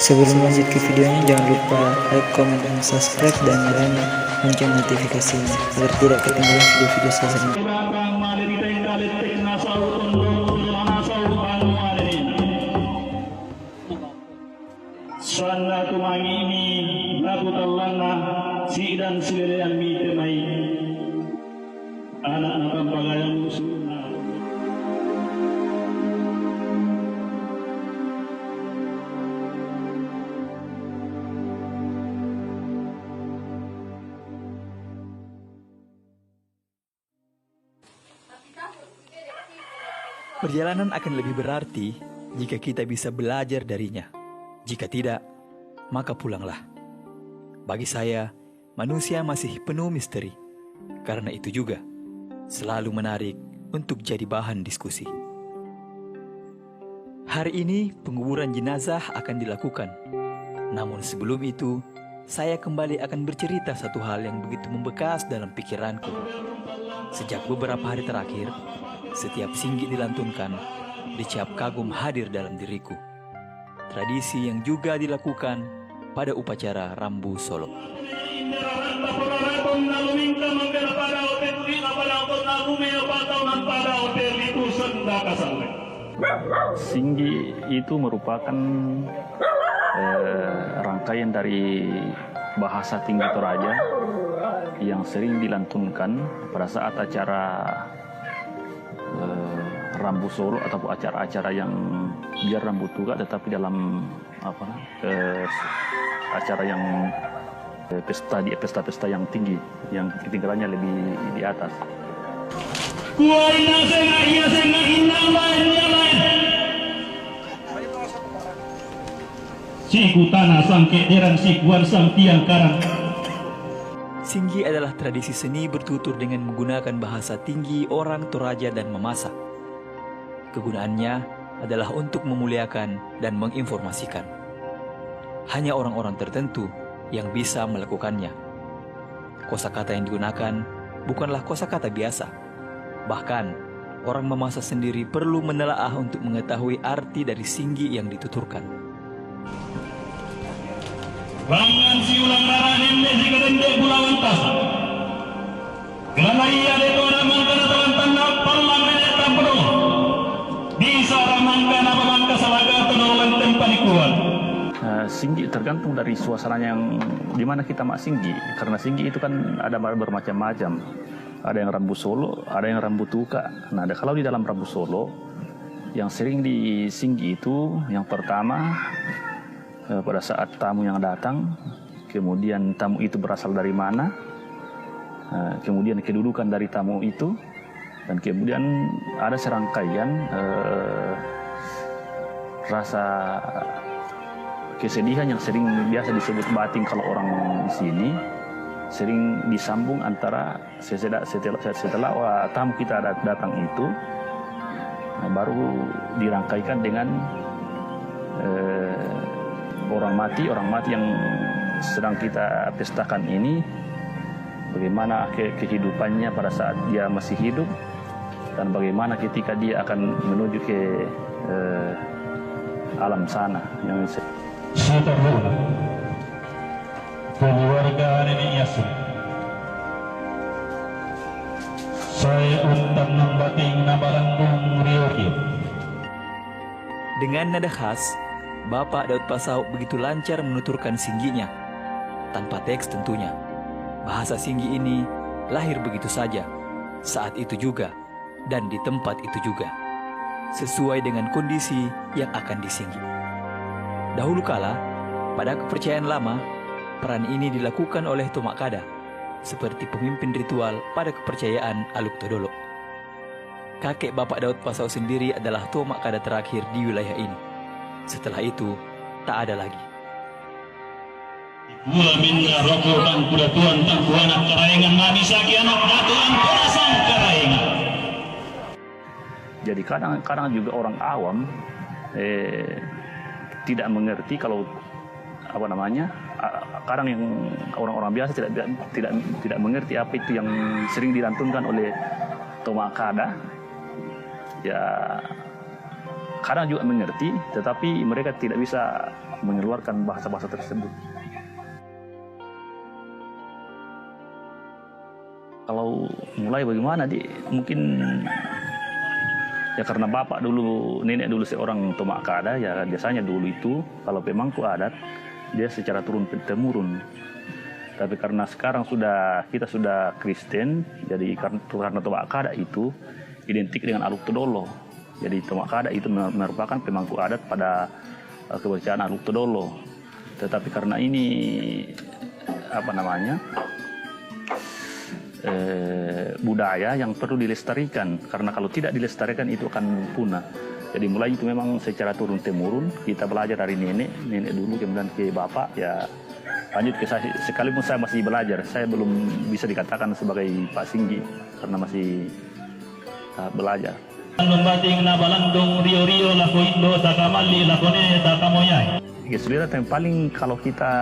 Sebelum lanjut ke videonya, jangan lupa like, komen, dan subscribe, dan nyalain lonceng notifikasinya agar tidak ketinggalan video-video selanjutnya. Sana tumangimi nakutallana si dan silelean mi temai anak-anak pagayang musuna. Perjalanan akan lebih berarti jika kita bisa belajar darinya. Jika tidak, maka pulanglah. Bagi saya, manusia masih penuh misteri. Karena itu juga, selalu menarik untuk jadi bahan diskusi. Hari ini penguburan jenazah akan dilakukan. Namun sebelum itu, saya kembali akan bercerita satu hal yang begitu membekas dalam pikiranku. Sejak beberapa hari terakhir, setiap singgih dilantunkan, dicap kagum hadir dalam diriku. Tradisi yang juga dilakukan pada upacara Rambu Solo. Singgi itu merupakan rangkaian dari bahasa Tinggi Toraja yang sering dilantunkan pada saat acara Rambu Solo atau acara-acara yang biar Rambu Tuga tetapi dalam acara yang pesta-pesta yang tinggi, yang ketinggalannya lebih di atas. Singgi adalah tradisi seni bertutur dengan menggunakan bahasa tinggi orang Toraja dan Mamasa. Kegunaannya adalah untuk memuliakan dan menginformasikan. Hanya orang-orang tertentu yang bisa melakukannya. Kosakata yang digunakan bukanlah kosakata biasa. Bahkan, orang Mamasa sendiri perlu menelaah untuk mengetahui arti dari singgi yang dituturkan. Bangan si ulang rarahin si kadendek bulawan tasa. Kerana ia deto ramang kana tawan tanah palang nenek tampero. Bisa ramang kana pamangka salaga tonolan tempanikuan. Singgi tergantung dari suasananya yang dimana kita mak singgi. Karena singgi itu kan ada bermacam-macam. Ada yang Rambu Solo, ada yang Rambu Tuka. Nah, kalau di dalam Rambu Solo, yang sering di singgi itu yang pertama pada saat tamu yang datang, kemudian tamu itu berasal dari mana, kemudian kedudukan dari tamu itu, dan kemudian ada serangkaian rasa kesedihan yang sering biasa disebut batin kalau orang di sini, sering disambung antara setelah tamu kita datang itu, baru dirangkaikan dengan orang mati yang sedang kita pestakan ini, bagaimana kehidupannya pada saat dia masih hidup dan bagaimana ketika dia akan menuju ke alam sana. Yang keluarga Nenek Yasin, saya untang nambating nabarandung Rioki. Dengan nada khas, Bapak Daud Pasau begitu lancar menuturkan singginya, tanpa teks tentunya. Bahasa singgi ini lahir begitu saja, saat itu juga, dan di tempat itu juga, sesuai dengan kondisi yang akan disinggi. Dahulu kala, pada kepercayaan lama, peran ini dilakukan oleh Tomak Kada, seperti pemimpin ritual pada kepercayaan Aluk Todolo. Kakek Bapak Daud Pasau sendiri adalah Tomak Kada terakhir di wilayah ini. Setelah itu, tak ada lagi. Mula minna rokok dan kuda tuan tak kuanak karaengan nami saki anak datuan perasaan karaengan. Jadi kadang juga orang awam tidak mengerti kalau kadang yang orang-orang biasa tidak mengerti apa itu yang sering dilantunkan oleh Tomak Kada. Ya kadang juga mengerti, tetapi mereka tidak bisa mengeluarkan bahasa-bahasa tersebut. Kalau mulai bagaimana, mungkin ya karena bapak dulu, nenek dulu seorang tomak kada, ya biasanya dulu itu kalau pemangku adat dia secara turun-temurun. Tapi karena sekarang kita sudah Kristen, jadi karena tomak kada itu identik dengan Aluk Todolo. Jadi tomak kada itu merupakan pemangku adat pada kepercayaan Aluk Todolo. Tetapi karena ini budaya yang perlu dilestarikan, karena kalau tidak dilestarikan itu akan punah. Jadi mulai itu memang secara turun-temurun kita belajar dari nenek dulu, kemudian ke bapak, ya lanjut ke saya. Sekalipun saya masih belajar, saya belum bisa dikatakan sebagai Pak Singgi karena masih belajar. Lumbating na balandong rio-rio lako indo takamali lakone takamoyay. Kesulitan yang paling kalau kita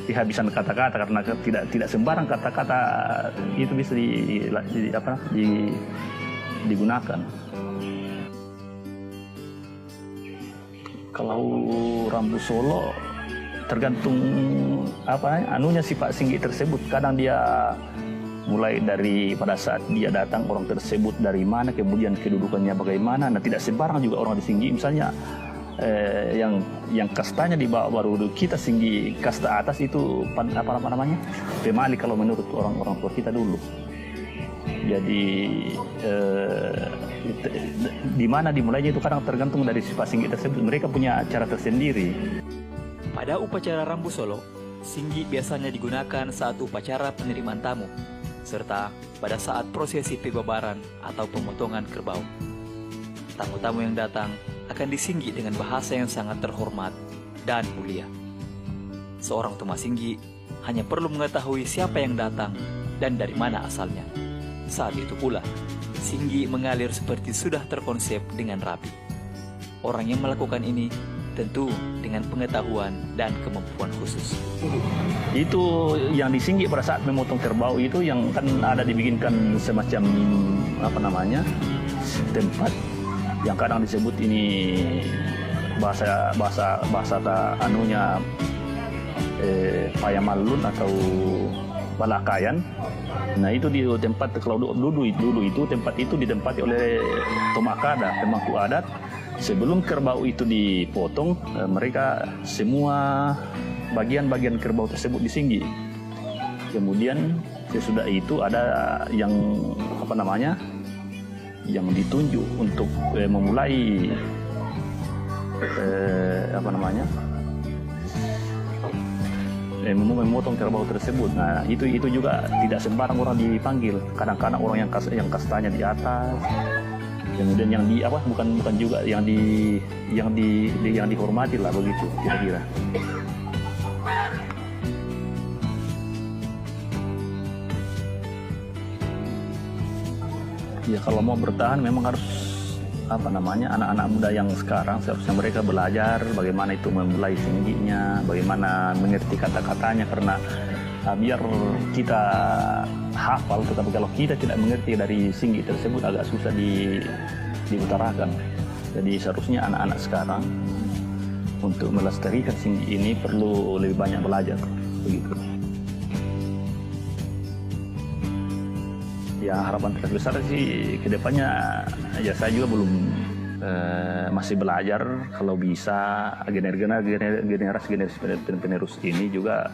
kehabisan kata-kata, karena tidak sembarang kata-kata itu bisa digunakan. Kalau Rambu Solo tergantung anunya si Pak Singgi tersebut. Kadang dia mulai dari pada saat dia datang orang tersebut dari mana, kemudian kedudukannya bagaimana. Nah, tidak sembarang juga orang di Singgi. Misalnya yang kastanya di bawah baru kita Singgi kasta atas itu pemali kalau menurut orang tua kita dulu. Jadi di mana dimulainya itu kadang tergantung dari si Pak Singgi tersebut. Mereka punya cara tersendiri. Pada upacara Rambu Solo, Singgi biasanya digunakan saat upacara penerimaan tamu, serta pada saat prosesi pegobaran atau pemotongan kerbau. Tamu-tamu yang datang akan disinggi dengan bahasa yang sangat terhormat dan mulia. Seorang Tuma Singgi hanya perlu mengetahui siapa yang datang dan dari mana asalnya. Saat itu pula, Singgi mengalir seperti sudah terkonsep dengan rapi. Orang yang melakukan ini tentu dengan pengetahuan dan kemampuan khusus. Itu yang disinggi pada saat memotong kerbau itu, yang kan ada dibikinkan semacam tempat yang kadang disebut ini bahasa payamalun atau balakayan. Nah, itu di tempat, kalau dulu itu tempat itu ditempati oleh tomakada, pemangku adat. Sebelum kerbau itu dipotong, mereka semua bagian-bagian kerbau tersebut disinggi. Kemudian sesudah itu ada yang yang ditunjuk untuk memulai memotong kerbau tersebut. Nah, itu juga tidak sembarang orang dipanggil. Kadang-kadang orang yang kastanya di atas, kemudian yang bukan juga yang dihormati lah, begitu kira-kira. Ya, kalau mau bertahan memang harus anak-anak muda yang sekarang seharusnya mereka belajar bagaimana itu memulai singginya, bagaimana mengerti kata-katanya, karena biar kita hafal, tetapi kalau kita tidak mengerti dari singgi tersebut agak susah diutarakan. Jadi seharusnya anak-anak sekarang untuk melestarikan singgi ini perlu lebih banyak belajar, begitu. Ya, harapan terbesar sih kedepannya, ya saya juga belum masih belajar. Kalau bisa generasi penerus ini juga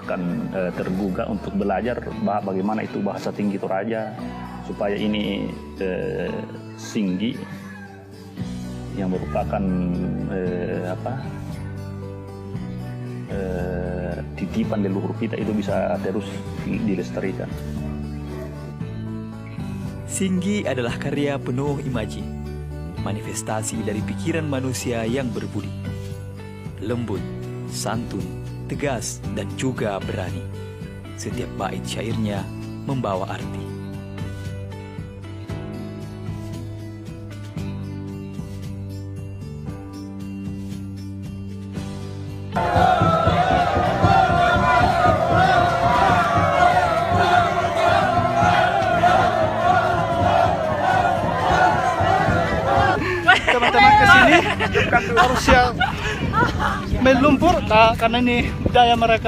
akan tergugah untuk belajar bagaimana itu bahasa tinggi Toraja, supaya ini singgi yang merupakan titipan leluhur kita itu bisa terus dilestarikan. Singgi adalah karya penuh imaji, manifestasi dari pikiran manusia yang berbudi, lembut, santun, tegas, dan juga berani. Setiap bait syairnya membawa arti. ini harus yang main lumpur, nah, karena ini budaya mereka.